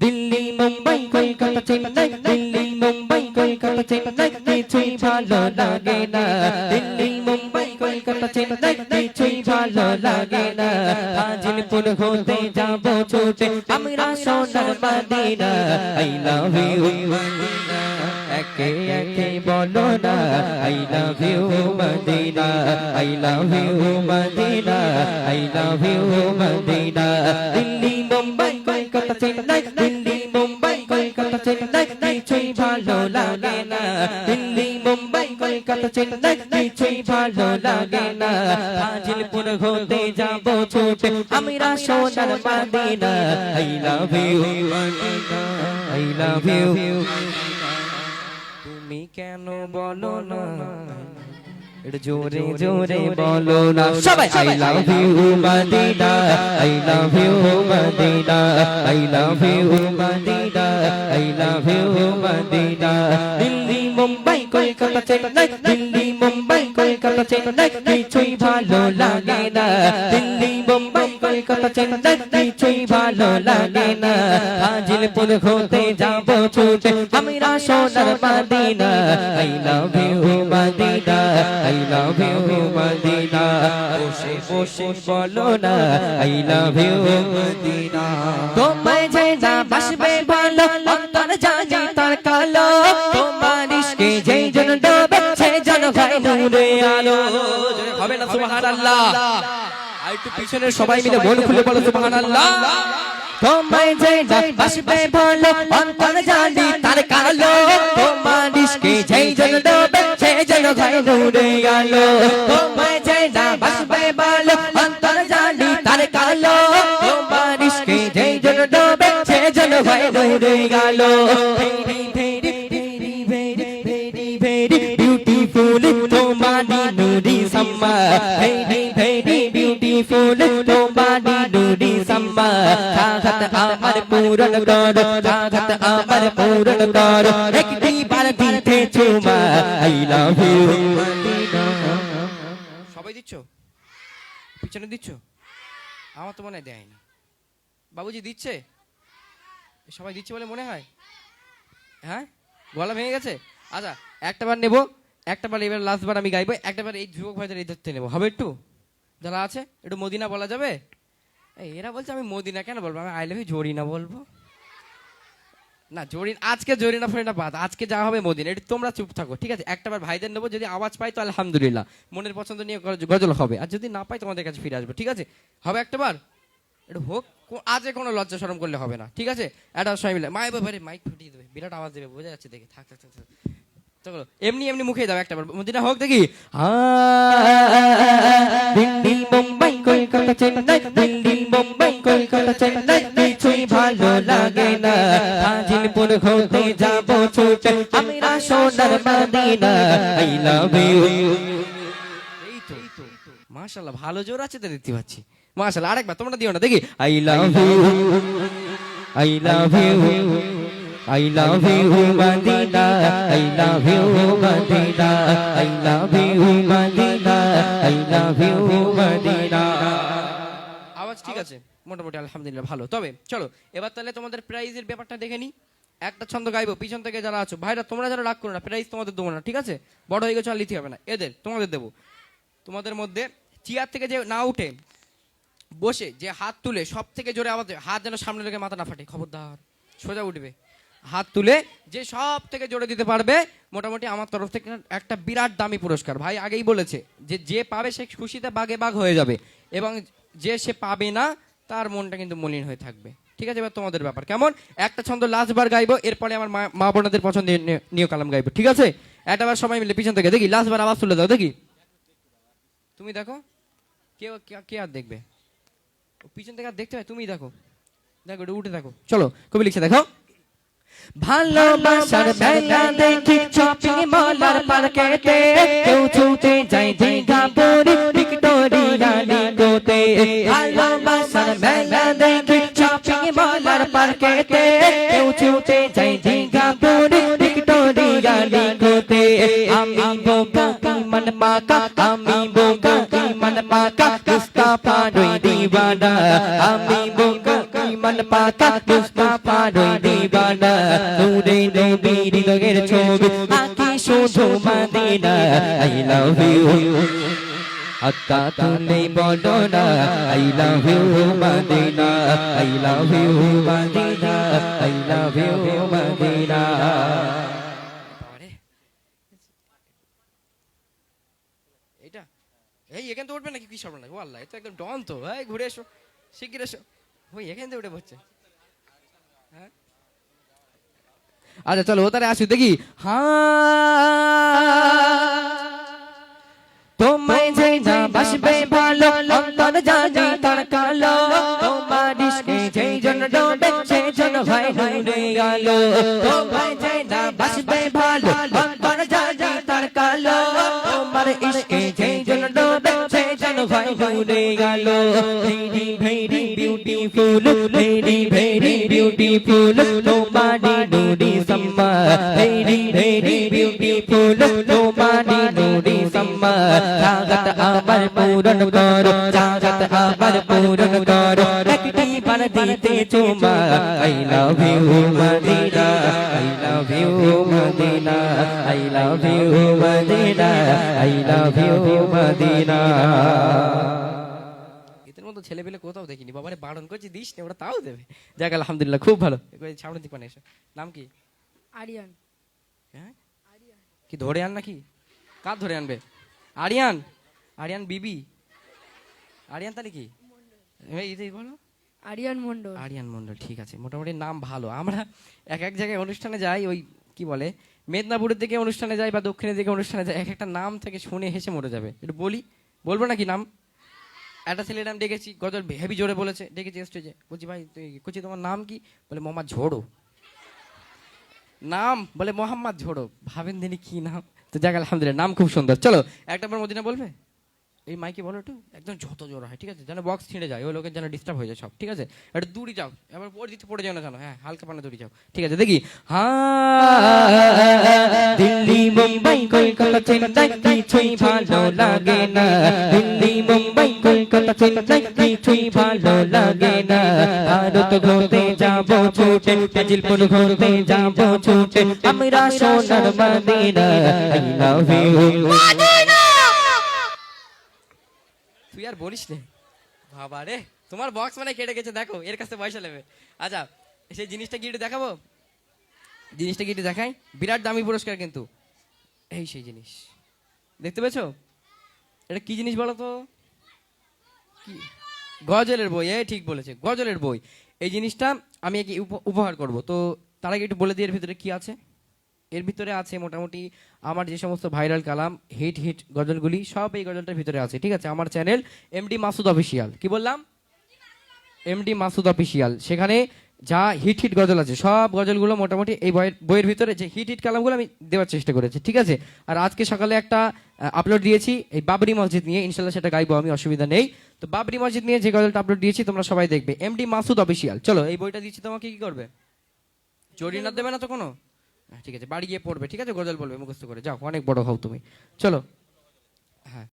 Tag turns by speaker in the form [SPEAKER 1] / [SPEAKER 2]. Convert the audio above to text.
[SPEAKER 1] দিল্লি মুম্বাই কলকাতা চেন্নাই দিল্লি মুম্বাই কলকাতা চেন্নাই কিছুই ভালো লাগে না দিল্লি মুম্বাই কলকাতা চেন্নাই কিছুই ভালো লাগে না হাজিরপুর হতে যাব ছুটে আমরা সোনার Medina I love you Medina একে একে বলো না I love you Medina I love you Medina I love you Medina Delhi Mumbai Kolkata Chennai Delhi Mumbai Kolkata Chennai কিছুই ভালো লাগে না দিল্লি মুম্বাই কলকাতা চেন্নাই কিছুই ভালো লাগে না হাজিরপুর হতে যাব ছুটে আমরা সোনার Medina I love you Medina I love ইউ তুমি কেন বলো না এটা জোরে জোরে বলো না সবাই I love you Medina I love you Medina I love you Medina I love you Medina Delhi Mumbai Kolkata Chennai Delhi Mumbai Kolkata Chennai কিছুই ভালো লাগে না দিল্লি মুম্বাই কলকাতা চেন্নাই কিছুই ভালো লাগে না হাজিরপুর হতে যাব ছুটে আমরা সোনার Medina I love you Medina I love you Medina বসে বসে বলো না আই লাভ ইউ মদিনা তোমায় যে না বাসবে ভালো অন্তর জানি তার কালো তোমার ইশকে যেই জন ডোবে সেই জন হয় নূরে আলো হবে না সুবহানাল্লাহ আর একটু পিছনে সবাই মিলে মন খুলে বলো সুবহানাল্লাহ তোমায় যে না বাসবে ভালো অন্তর জানি তার কালো তোমার ইশকে যেই জন ডোবে সেই জন হয় নূরে আলো তোমায় যে না বাসবে ভালো অন্তর জানি তার কালো তোমার ইশকে যেই জন ডোবে সেই জন হয় নূরে আলো beautiful tomadi nuri samma very very beautiful tomadi nuri samma thagat amar puran kar thagat amar puran kar ekti bar dite chuma I love you সবাই দিচ্ছো পিছনে দিচ্ছো আমার তো মনে দেয় না বাবুজি দিচ্ছে সবাই দিচ্ছে বলে মনে হয় হ্যাঁ গলা ভেঙে গেছে আচ্ছা একটা বার নেব একটা বার এবার লাস্ট বার আমি গাইবো একটা বার এই যুবক ভাইদের এই ধরতে নেবো হবে একটু যারা আছে একটু মদিনা বলা যাবে এরা বলছে আমি মদিনা কেন বলবো আমি আই লাভ ইউ জরিনা বলবো না জরিনা আজকে জরিনা ফরিনা বাদ আজকে যা হবে মদিনা একটু তোমরা চুপ থাকো ঠিক আছে একটা বার ভাইদের নেবো যদি আওয়াজ পাই তো আলহামদুলিল্লাহ মনের পছন্দ নিয়ে গজল হবে আর যদি না পাই তোমাদের কাছে ফিরে আসবো ঠিক আছে হবে একটা বার একটু হোক আজে কোনো লজ্জা শরম করলে হবে না ঠিক আছে একটা সবাই মিলে মায়ের ব্যাপারে মাইক ফুটিয়ে দেবে বিরাট আওয়াজ দেবে বোঝা যাচ্ছে দেখে থাক থাক থাক চলো এমনি এমনি মুখে দাও একটা বার মদিনা হোক দেখি দিল্লি মুম্বাই কলকাতা চেন্নাই দিল্লি মুম্বাই কলকাতা চেন্নাই কিছুই ভালো লাগে না হাজিরপুর হতে যাব ছুটে আমরা সোনার মদিনা আই লাভ ইউ এই তো মাশাআল্লাহ ভালো জোর আছে তো দেখতে পাচ্ছি মাশাআল্লাহ আরেকবার তোমরা দিও না দেখি I love you I love you I love you Madina I love you Madina I love you Madina I love you Madina আওয়াজ ঠিক আছে মোটামুটি আলহামদুলিল্লাহ ভালো তবে চলো এবার তাহলে তোমাদের প্রাইজের ব্যাপারটা দেখে নি একটা ছন্দ গাইবো পিছন থেকে যারা আছো ভাইরা তোমরা যারা রাগ করো না প্রাইজ তোমাদের দেবো না ঠিক আছে বড় হয়ে গেছো আর লিখতে হবে না এদের তোমাদের দেবো তোমাদের মধ্যে চেয়ার থেকে যে না উঠে বসে যে হাত তুলে সব থেকে জোরে আওয়াজ হাত যেন সামনে রেখে মাথা না ফাটে খবরদার সোজা উঠবে হাত তুলে যে সব থেকে জোরে দিতে পারবে মোটামুটি আমার তরফ থেকে একটা বিরাট দামি পুরস্কার ভাই আগেই বলেছে যে যে পাবে সে খুশিতে বাগে বাগ হয়ে যাবে এবং যে সে পাবে না তার মনটা কিন্তু মলিন হয়ে থাকবে ঠিক আছে এবার তোমাদের ব্যাপার কেমন একটা ছন্দ লাস্ট বার গাইবো এরপরে আমার মা বোনদের পছন্দের নিয় কালাম গাইবো ঠিক আছে একটা বার সবাই মিলে পিছন থেকে দেখি লাস্ট বার আওয়াজ তুলে দাও দেখি তুমি দেখো কে আর দেখবে পিছন থেকে আর দেখতে হয় তুমি দেখো দেখো উঠে দেখো চলো কবি লিখছে দেখো ভালোবাসার মেলা দেখি শপিং মলার পার্কেতে কেউ ছুটে যায় দীঘাপুরি ভিক্টোরিয়া লিগোতে ভালোবাসার মেলা দেখি শপিং মলার পার্কেতে কেউ ছুটে যায় দীঘাপুরি ভিক্টোরিয়া লিগোতে আমি বোকা কি মন মাকা আমি বোকা কি মন মাকা মুস্তাফা রই দিওয়ানা আমি বোকা কি মন মন পাকা মুস্তাফার ওই দিবানা নূরে নবীর হৃদয়ের ছবি আঁকি শুধু মদিনা আই লাভ ইউ আত্মা তুমি বলো না I love you Medina I love you Medina I love you Medina
[SPEAKER 2] এটা এই এখান থেকে উঠবে নাকি কি সর্বনাশ ও আল্লাহ এটা একদম ডন তো এই ঘুরে এসো শিগগির এসো ওই এখান থেকে উঠে পড়ছে হ্যাঁ আচ্ছা চলো ও তারে আসি দেখি
[SPEAKER 1] তোমায় যে না বাসবে ভালো অন্তর জানি তার কালো তোমার ইশকে যেই জন ডোবে সেই জন হয় নূরে আলো তোমায় যে না বাসবে ভালো অন্তর জানি তার কালো তোমার ইশকে যেই জন ডোবে সেই জন হয় নূরে আলো very very beautiful very very beautiful তোমারি নুরি সম্মা ভেরি ভেরি বিউটিফুল তোমারি নুরি সম্মা জাগত আমার পূরণ করো জাগত আমার পূরণ করো একটি বার দিতে চুমা I love you Medina I love you Medina I love you Medina I love you Medina
[SPEAKER 2] এদের মতো ছেলে পেলে কোথাও দেখিনি বাবারে বারণ করছি দিস না ওরা তাও দেবে যাক আলহামদুলিল্লাহ খুব ভালো সামনের দিক মানে এসো নাম কি
[SPEAKER 3] আরিয়ান
[SPEAKER 2] হ্যাঁ কি ধরে আন নাকি কার ধরে আনবে আরিয়ান আরিয়ান বিবি আরিয়ান তাহলে কি এই বলো
[SPEAKER 3] আরিয়ান মন্ডল
[SPEAKER 2] আরিয়ান মন্ডল ঠিক আছে মোটামুটি নাম ভালো আমরা এক এক জায়গায় অনুষ্ঠানে যাই ওই কি বলে মেদিনীপুরের দিকে অনুষ্ঠানে যাই বা দক্ষিণের দিকে অনুষ্ঠানে যাই এক একটা নাম থেকে শুনে হেসে মরে যাবে একটু বলবো নাকি নাম একটা ছেলের নাম ডেকেছি গজল হেভি জোরে বলেছে ডেকেছি স্টেজে বলছি ভাই তুই বলছি তোমার নাম কি বলে মোহাম্মদ ঝোড়ো নাম বলে মোহাম্মদ ঝোড়ো ভাবেন দিনই কি নাম তো যাক আলহামদুলিল্লাহ নাম খুব সুন্দর চলো একটা বার মদিনা বলবে এই মাইকে বলো একটু একদম যত জোর হয় ঠিক আছে যেন বক্স ছিঁড়ে যায় ওই লোকের যেন ডিস্টার্ব হয়ে যায় সব ঠিক আছে একটু দূরে যাও এবার পরে দিতে পড়ে যাও না জানো হ্যাঁ হালকা পানে দূরে যাও ঠিক আছে দেখি
[SPEAKER 1] দিল্লি মুম্বাই কলকাতা চেন্নাই কিছুই ভালো লাগে না দিল্লি মুম্বাই কলকাতা চেন্নাই কিছুই ভালো লাগে না ভারত ঘুরতে যাব ছুটে কাজিলপুর ঘুরতে যাব ছুটে আমরা সোনার মদিনা আই লাভ ইউ
[SPEAKER 2] তুই আর বলিস নে বাবা রে তোমার বক্স মানে কেটে গেছে দেখো এর কাছে পয়সা নেবে আচ্ছা সেই জিনিসটা কি একটু দেখাবো জিনিসটা কি একটু দেখাই বিরাট দামি পুরস্কার কিন্তু এই সেই জিনিস দেখতে পেয়েছো এটা কি জিনিস বলো তো কি গজলের বই ঠিক বলেছে গজলের বই এই জিনিসটা আমি একে উপহার করব তো তার আগে একটু বলে দিই এর ভিতরে কি আছে এর ভিতরে আছে মোটামুটি আমার যে সমস্ত ভাইরাল কালাম হিট গজলগুলি সব এই গজলটার ভিতরে আছে ঠিক আছে আমার চ্যানেল এমডি মাসুদ অফিসিয়াল কি বললাম এমডি মাসুদ অফিসিয়াল সেখানে যা হিট গজল আছে সব গজলগুলো মোটামুটি এই বইয়ের ভিতরে যে হিট কালামগুলো আমি দেওয়ার চেষ্টা করেছি ঠিক আছে আর আজকে সকালে একটা আপলোড দিয়েছি এই বাবরি মসজিদ নিয়ে ইনশাল্লাহ সেটা গাইবো আমি অসুবিধা নেই তো বাবরি মসজিদ নিয়ে যে গজলটা আপলোড দিয়েছি তোমরা সবাই দেখবে এমডি মাসুদ অফিসিয়াল চলো এই বইটা দিচ্ছি তোমাকে কি করবে জড়ি না দেবে না তো কোনো ঠিক আছে বাড়ি গিয়ে পড়বে ঠিক আছে গজল বলবে মুখস্থ করে যাও অনেক বড় হও তুমি চলো হ্যাঁ